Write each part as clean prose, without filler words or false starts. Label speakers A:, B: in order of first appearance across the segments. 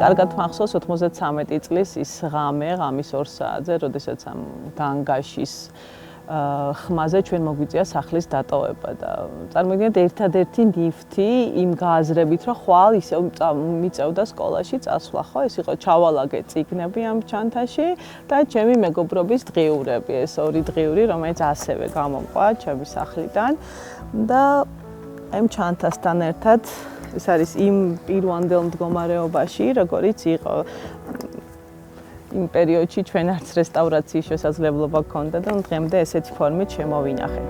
A: კარგად მახსოვს 93 წლის ის ღამის 2 საათზე, როდესაც ამ განგაშის ხმაზე ჩვენ მოგვიწია სახლის დატოვება და წარმოიდგინეთ ერთადერთი ნივთი იმ გააზრებით, რომ ხვალ ისევ მიწევდა სკოლაში წასვლა, ხო? ეს იყო ჩავალაგე წიგნები ამ ჩანთაში და ჩემი მეგობრობის დღიურები, ეს ორი დღიური, რომელიც ასევე გამოყვა ჩემი სახლიდან და ამ ჩანთასთან ერთად ეს არის იმ პირვანდელ მდგომარეობაში, როგორიც იყო იმ პერიოდში ჩვენ არც რესტავრაციის შესაძლებლობა გქონდა და დღემდე ესეთი ფორმით შემოვინახეთ.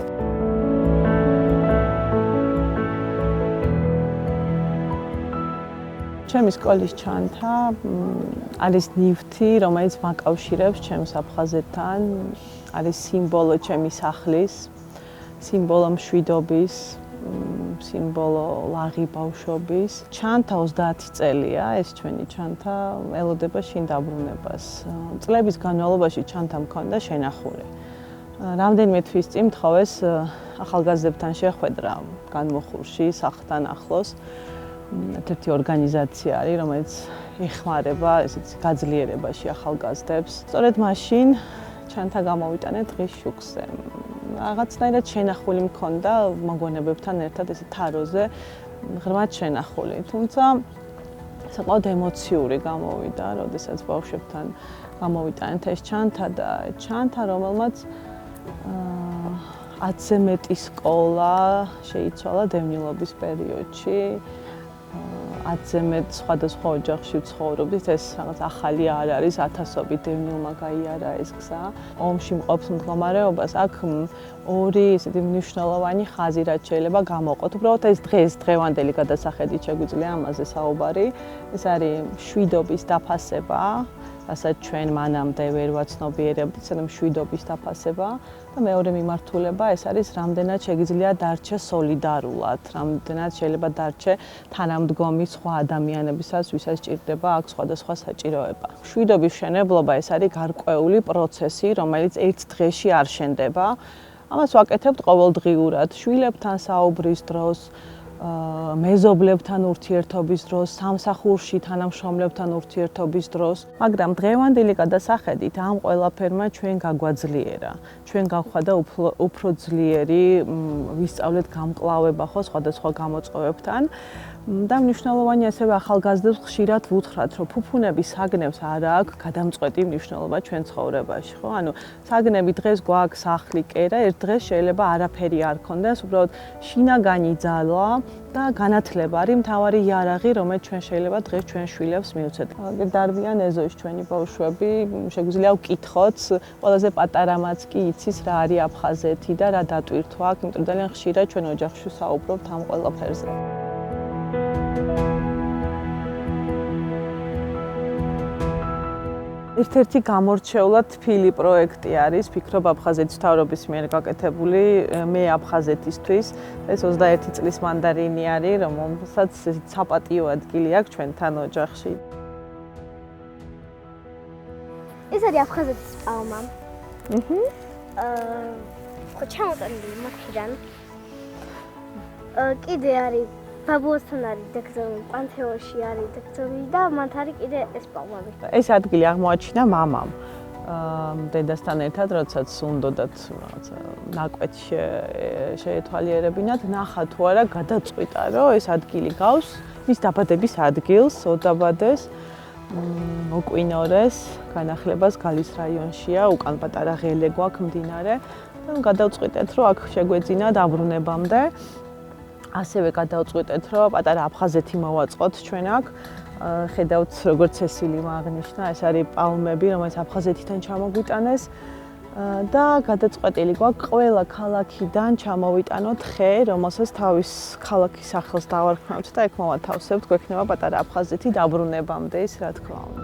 A: ჩემი სკოლის ჩანთა არის ნივთი, რომელიც მაკავშირებს ჩემს აფხაზეთთან, არის სიმბოლო ჩემი სახლის, სიმბოლო მშვიდობის, სიმბოლო ლაღი ბავშვობის. ჩანთა 30 წელია, ეს ჩვენი ჩანთა ელოდება შინ დაბრუნებას. წლების განმავლობაში ჩანთა მქონდა შენახული. რამდენიმე თვის წინ მთხოვეს ახალგაზრდებთან შეხვედრა განმოხურში, სახლთან ახლოს. ერთ-ერთი ორგანიზაცია არის, რომელიც ეხმარება ესეც გაძლიერებაში ახალგაზრდებს. სწორედ მაშინ ჩანთა გამოვიტანეთ დღის შუქზე. რაღაცნაირად შენახული მქონდა მოგონებებთან ერთად ესე თაროზე ღრმად შენახული. თუმცა საკმაოდ ემოციური გამოვიდა, როდესაც ბავშვებთან გამოვიტანეთ ეს ჩანთა და ჩანთა, რომელმაც 10-ზე მეტი სკოლა შეიცვალა დევნილობის პერიოდში. 10-ზე მეტ სხვადასხვა ოჯახში ცხოვრობდით, ეს რაღაც ახალი არ არის, ათასობით დევნილმა გაიარა ეს გზა. ომში მყოფ მდგომარეობას აქ ორი ესეთი მნიშვნელოვანი ხაზი რაც შეიძლება გამოყოთ. უბრალოდ ეს დღევანდელი გადასახედით შეგვიძლია ამაზე საუბარი. ეს არის მშვიდობის დაფასება, რასაც ჩვენ მანამდე ვერ ვაცნობიერებდით, სანამ მშვიდობის დაფასება და მეორე მიმართულება ეს არის რამდენად შეიძლება დარჩე სოლიდარულად, რამდენად შეიძლება დარჩე თანამდგომი სხვა ადამიანებისაც, ვისაც ჭირდება აქ სხვადასხვა საჭიროება. მშვიდობის მშენებლობა ეს არის გარკვეული პროცესი, რომელიც ერთ დღეში არ შენდება. ამას ვაკეთებთ ყოველდღიურად, შვილებთან საუბრის დროს, მეზობლებთან ურთიერთობის დროს, სამსახურში თანამშრომლებთან ურთიერთობის დროს, მაგრამ დღევანდელი გადასახედით ამ ყველაფერმა ჩვენ გაგვაძლიერა. ჩვენ გავხადა უფრო ძლიერი ვისწავლეთ გამკლავება ხო სხვადასხვა გამოწვევებთან. და მნიშვნელოვანი ასევე ახალგაზრდებს ხშირად ვუთხრათ, რომ ფუფუნების საგნებს არ აქვს გადამწყვეტი მნიშვნელობა ჩვენ ცხოვრებაში, ხო? ანუ საგნები დღეს გვაქვს სახლი, კერა, ერთ დღეს შეიძლება არაფერი არ ქონდეს, უბრალოდ შინაგანი ძალა და განათლება არის მთავარი იარაღი, რომელიც ჩვენ შეიძლება დღეს ჩვენ შვილებს მივცეთ. დარბიან ეზოში ჩვენი ბავშვები, შეგვიძლია ვკითხოთ, ყველაზე პატარამაც კი იცის რა არის აფხაზეთი და რა დატვირთვა აქ, იმიტომ ძალიან ხშირად ჩვენ ოჯახში საუბრობთ ამ ყველაფერზე. ერთ-ერთი გამორჩეულად თბილი პროექტი არის, ფიქრობ აფხაზეთის მთავრობის მიერ გაკეთებული მე აფხაზეთისთვის. ეს 21 წლის მანდარინი არის, რომელსაც საპატიო ადგილი აქვს ჩვენთან ოჯახში.
B: ეს არის აფხაზეთის პალმა. ხო ჩამოტანილი მაქედან. კიდე არის ბაბუასთან არის დაკრძალული, პანთეონში არის დაკრძალული და მათ არის კიდე ეს პალმები.
A: ეს ადგილი აღმოაჩინა მამამ. დედასთან ერთად, როდესაც უნდათ რაღაცა ნაკვეთ შეეთვალიერებინათ, ნახა თუ არა გადაწყვიტა, რომ ეს ადგილი გავს მის დაბადების ადგილს, ოდაბადეს, მოკვინორეს, განახლებას გალის რაიონშია, უკან პატარა ღელე გვაქვს მდინარე და გადავწყვიტეთ, რომ აქ შეგვეძინა დაბრუნებამდე. ასევე გადავწყვიტეთ, რომ პატარა აფხაზეთი მოვაწყოთ ჩვენ აქ. ხედავთ, როგორც ცესილი აღნიშნა, ეს არის პალმები, რომელიც აფხაზეთიდან ჩამოგვიტანეს და გადაწყვეტილი გვაქვს ყველა ქალაქიდან ჩამოვიტანოთ ხე, რომელსაც თავის ქალაქის სახელს დავარქმევთ და ეგ მოვათავსებთ, გვექნება პატარა აფხაზეთი დაბრუნებამდე, ის რა თქმა უნდა.